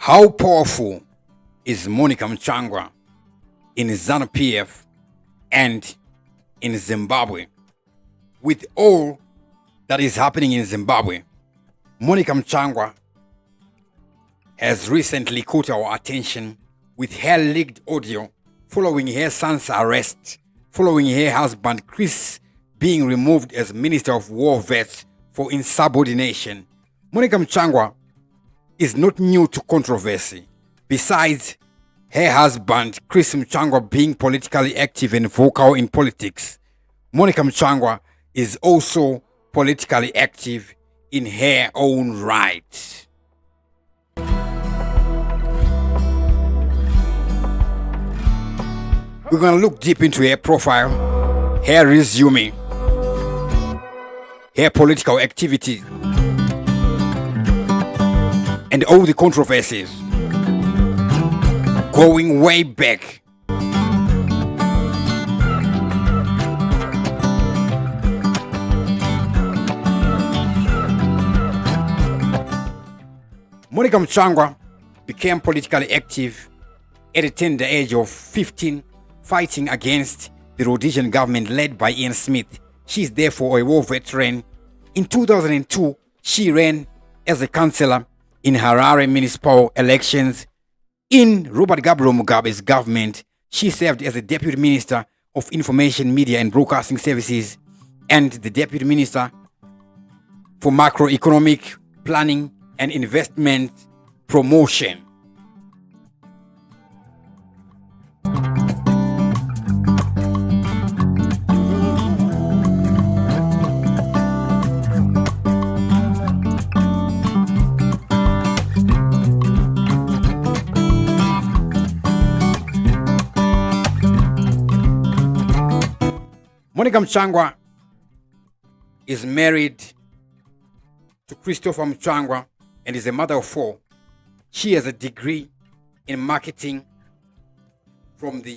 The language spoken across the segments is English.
How powerful is Monica Mutsvangwa in ZANU-PF and in Zimbabwe? With all that is happening in Zimbabwe, Monica Mutsvangwa has recently caught our attention with her leaked audio following her son's arrest, following her husband Chris being removed as Minister of War Vets for insubordination. Monica Mutsvangwa is not new to controversy. Besides her husband Chris Mutsvangwa being politically active and vocal in politics, Monica Mutsvangwa is also politically active in her own right. We're going to look deep into her profile, her resume, her political activity, and all the controversies going way back. Monica Mutsvangwa became politically active at a tender age of 15, fighting against the Rhodesian government led by Ian Smith. She is therefore a war veteran. In 2002, she ran as a councillor in Harare municipal elections. In Robert Gabriel Mugabe's government, she served as the Deputy Minister of Information, Media and Broadcasting Services and the Deputy Minister for Macroeconomic Planning and Investment Promotion. Monica Mutsvangwa is married to Christopher Mutsvangwa and is a mother of 4. She has a degree in marketing from the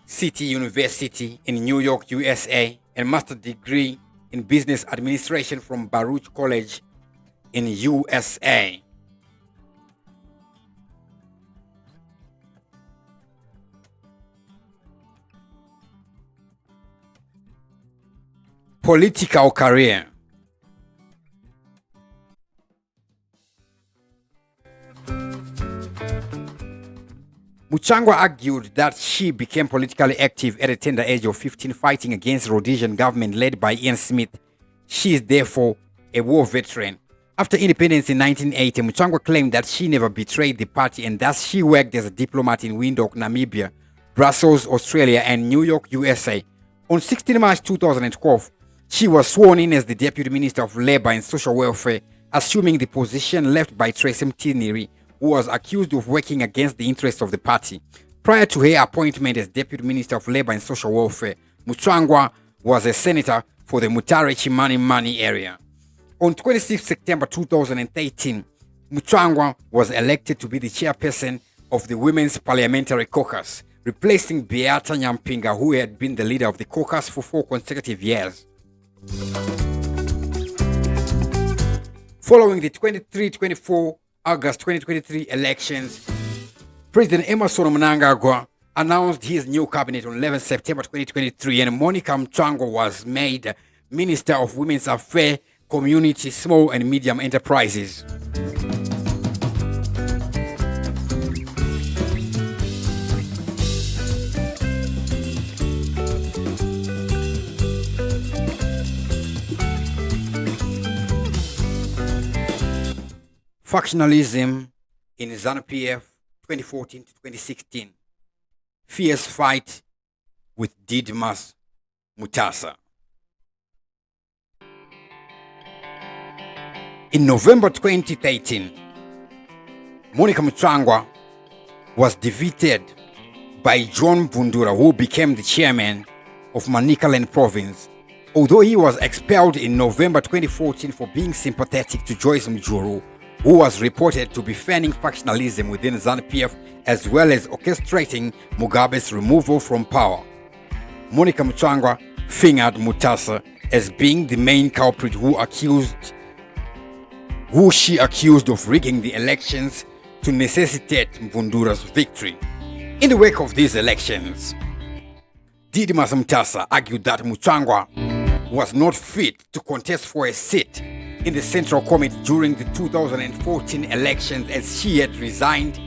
City University in New York, USA, and master's degree in business administration from Baruch College in USA. Political career. Mutsvangwa argued that she became politically active at a tender age of 15, fighting against the Rhodesian government led by Ian Smith. She is therefore a war veteran. After independence in 1980, Mutsvangwa claimed that she never betrayed the party and thus she worked as a diplomat in Windhoek, Namibia, Brussels, Australia, and New York, USA. On 16 March 2012, she was sworn in as the Deputy Minister of Labour and Social Welfare, assuming the position left by Tracy Mtiniri, who was accused of working against the interests of the party. Prior to her appointment as Deputy Minister of Labour and Social Welfare, Mutsvangwa was a senator for the Mutare Chimani area. On 26 September 2013, Mutsvangwa was elected to be the chairperson of the Women's Parliamentary Caucus, replacing Beata Nyampinga, who had been the leader of the caucus for 4 consecutive years. Following the 23-24 August 2023 elections, President Emmerson Mnangagwa announced his new cabinet on 11 September 2023, and Monica Mutsvangwa was made Minister of Women's Affairs, Community, Small and Medium Enterprises. Factionalism in ZANU-PF 2014 to 2016. Fierce fight with Didmas Mutasa. In November 2013, Monica Mutsvangwa was defeated by John Bundura, who became the chairman of Manicaland province. Although he was expelled in November 2014 for being sympathetic to Joyce Mjuru, who was reported to be fanning factionalism within ZANU-PF as well as orchestrating Mugabe's removal from power. Monica Mutsvangwa fingered Mutasa as being the main culprit who accused who she accused of rigging the elections to necessitate Mvundura's victory. In the wake of these elections, Didmus Mutasa argued that Mutsvangwa was not fit to contest for a seat in the Central Committee during the 2014 elections, as she had resigned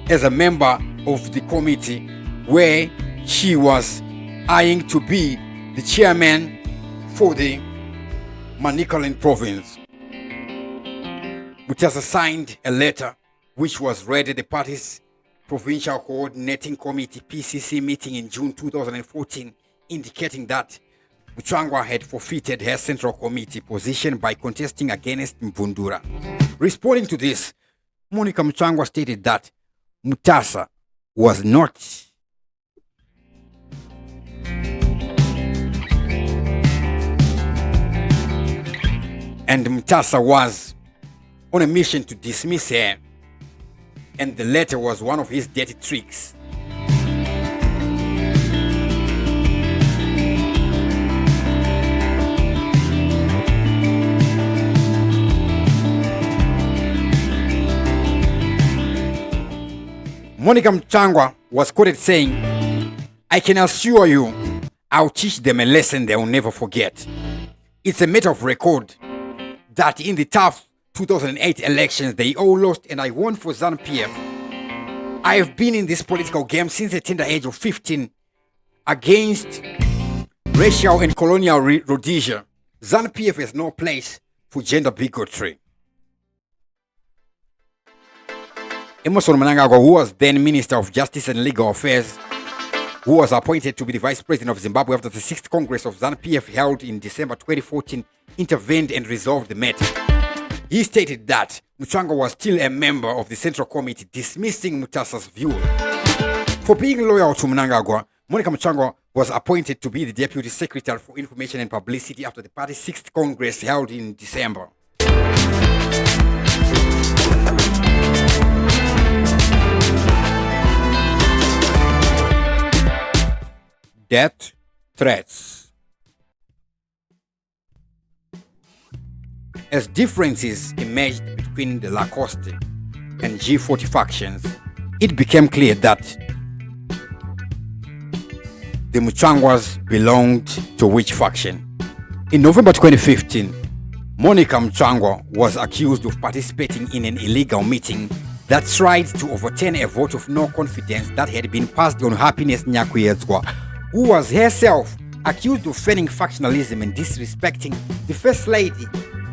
as a member of the committee, where she was eyeing to be the chairman for the Manicaland province. Mutasa signed a letter which was read at the party's Provincial Coordinating Committee (PCC) meeting in June 2014, indicating that Mutsvangwa had forfeited her Central Committee position by contesting against Mvundura. Responding to this, Monica Mutsvangwa stated that Mutasa was not and Mutasa was on a mission to dismiss her, and the letter was one of his dirty tricks. Monica Mutsvangwa was quoted saying, "I can assure you, I'll teach them a lesson they will never forget. It's a matter of record that in the tough 2008 elections, they all lost and I won for ZANU-PF. I have been in this political game since the tender age of 15 against racial and colonial rhodesia. ZANU-PF has no place for gender bigotry." Emmerson Mnangagwa, who was then Minister of Justice and Legal Affairs, who was appointed to be the Vice President of Zimbabwe after the 6th Congress of ZANU-PF held in December 2014, intervened and resolved the matter. He stated that Mutsvangwa was still a member of the Central Committee, dismissing Mutasa's view. For being loyal to Mnangagwa, Monica Mutsvangwa was appointed to be the Deputy Secretary for Information and Publicity after the party's 6th Congress held in December. Death threats. As differences emerged between the Lacoste and G40 factions, it became clear that the Mutsvangwas belonged to which faction. In November 2015, Monica Mutsvangwa was accused of participating in an illegal meeting that tried to overturn a vote of no confidence that had been passed on Happiness Nyakwiyedzwa, who was herself accused of feigning factionalism and disrespecting the First Lady,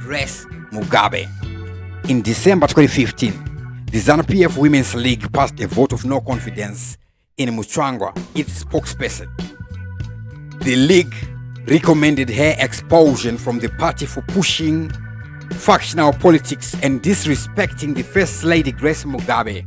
Grace Mugabe. In December 2015, the ZANU-PF Women's League passed a vote of no confidence in Mutsvangwa, its spokesperson. The League recommended her expulsion from the party for pushing factional politics and disrespecting the First Lady Grace Mugabe.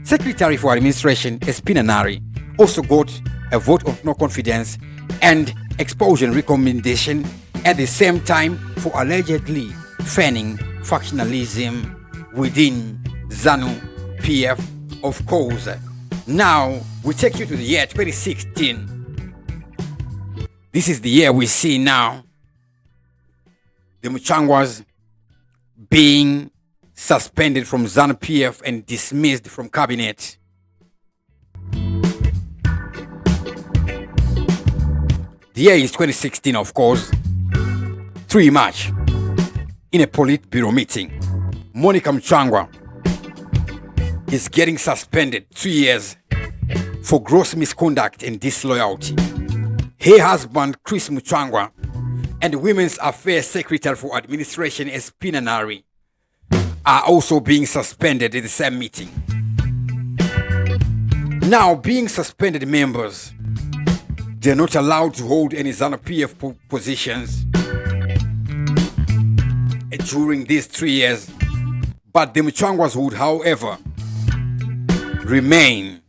Secretary for Administration Espina Nari also got a vote of no confidence and expulsion recommendation at the same time for allegedly feigning factionalism within ZANU-PF, of course. Now, we take you to the year 2016. This is the year we see now the Mutsvangwas being suspended from ZANU-PF and dismissed from cabinet. The year is 2016, of course. 3 March, in a Politburo meeting, Monica Mutsvangwa is getting suspended 3 years for gross misconduct and disloyalty. Her husband, Chris Mutsvangwa, and Women's Affairs Secretary for Administration, Espina Nari, are also being suspended in the same meeting. Now, being suspended members, they're not allowed to hold any ZANU-PF positions during these 3 years, but the Mutsvangwas would, however, remain.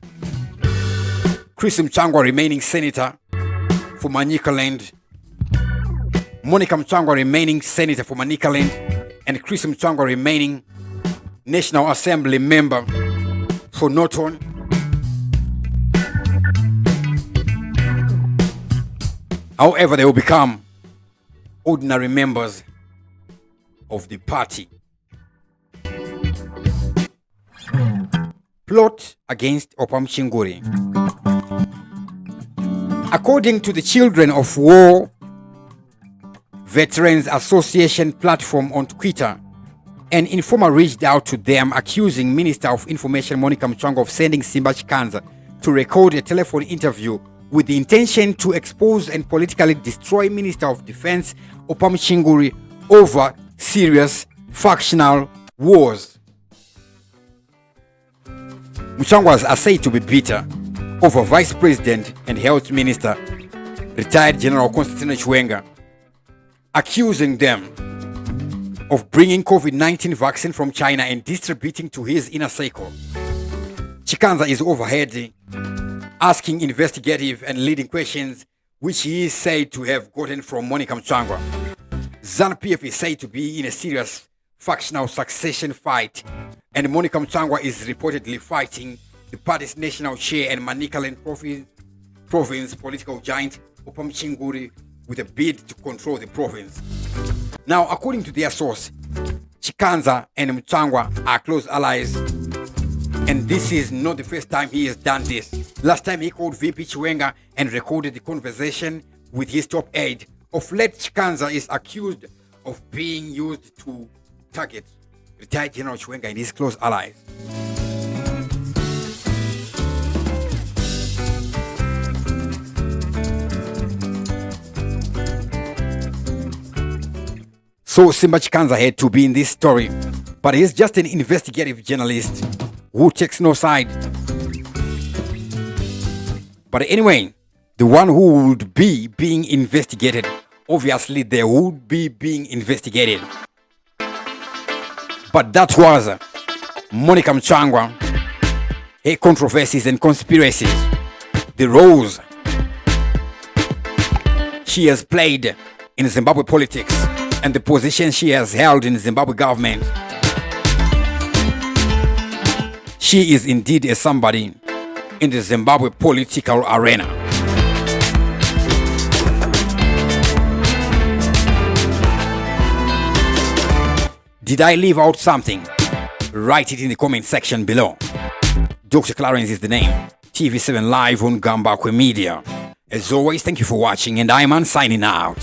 Chris Mutsvangwa remaining senator for Manicaland, Monica Mutsvangwa remaining senator for Manicaland, and Chris Mutsvangwa remaining National Assembly member for Norton. However, they will become ordinary members of the party plot against Opamchinguri. According to the Children of War Veterans Association platform on Twitter, an informer reached out to them accusing Minister of Information Monica Mutsvangwa of sending Simba Chikanza to record a telephone interview with the intention to expose and politically destroy Minister of Defense Opamchinguri over serious factional wars. Mutsvangwas are said to be bitter over Vice President and Health Minister, retired General Constantino Chiwenga, accusing them of bringing COVID-19 vaccine from China and distributing to his inner circle. Chikanza is overheard asking investigative and leading questions which he is said to have gotten from Monica Mutsvangwa. ZANU-PF is said to be in a serious factional succession fight, and Monica Mutsvangwa is reportedly fighting the party's national chair and Manicaland province political giant Opamchinguri with a bid to control the province. Now, according to their source, Chikanza and Mutsvangwa are close allies, and this is not the first time he has done this. Last time he called VP Chiwenga and recorded the conversation with his top aide. Of late, Chikanza is accused of being used to target retired General Chiwenga and his close allies. So Simba Chikanza had to be in this story, but he's just an investigative journalist who takes no side. But anyway, the one who would be being investigated, obviously they would be being investigated. But that was Monica Mutsvangwa, her controversies and conspiracies, the roles she has played in Zimbabwe politics, and the position she has held in the Zimbabwe government. She is indeed a somebody in the Zimbabwe political arena. Did I leave out something? Write it in the comment section below. Dr. Clarence is the name. TV7 live on Gambakwe Media. As always, thank you for watching, and I'm signing out.